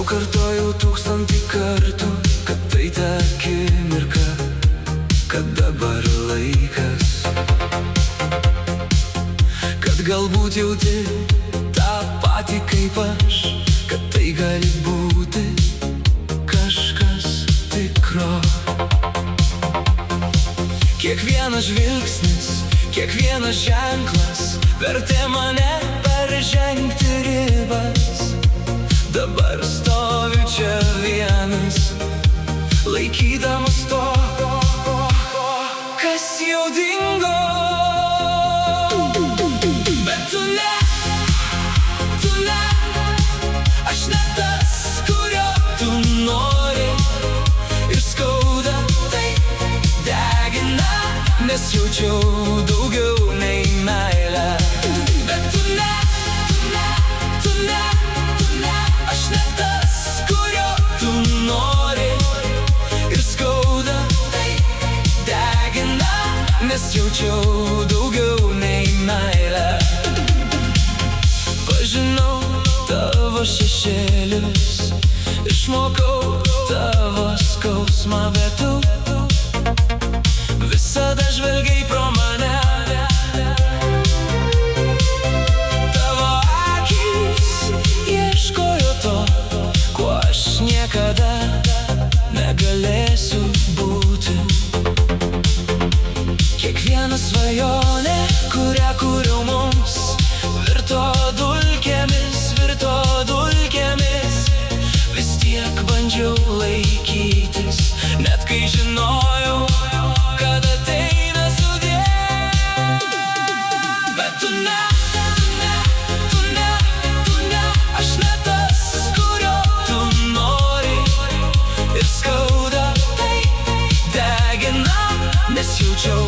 Sau kartojau 1000 kartų, kad tai ta akimirka, kad dabar laikas, kad galbūt jauti tą patį kaip aš, kad tai gali būti kažkas tikro. Kiekvienas žvilgsnis, kiekvienas ženklas vertė mane peržengti ribas. Dabar stoviu čia vienas, laikydamas to, kas jau dingo. Bet tu ne, aš ne tas, kurio tu nori. Ir skauda, tai degina, nes jaučiau daugiau nei meilę. Bet tu ne, aš ne tas, kurio tu nori. Ir skauda, tai degina, nes jaučiau daugiau nei meilę. Pažinau tavo šešėlius, išmokau tavo skausmą, bet tu visada žvelgiai pro mane. Tavo akys ieškojo to, kuo aš niekada negalėsiu būti. Kiekviena svajonė, kurią kūriau mums, virto dulkėmis. Vis tiek bandžiau laikytis, net kai žinojau, kad ateina sudie. Bet tu ne, aš ne tas, kurio tu nori. Ir skauda, tai degina, nes jaučiau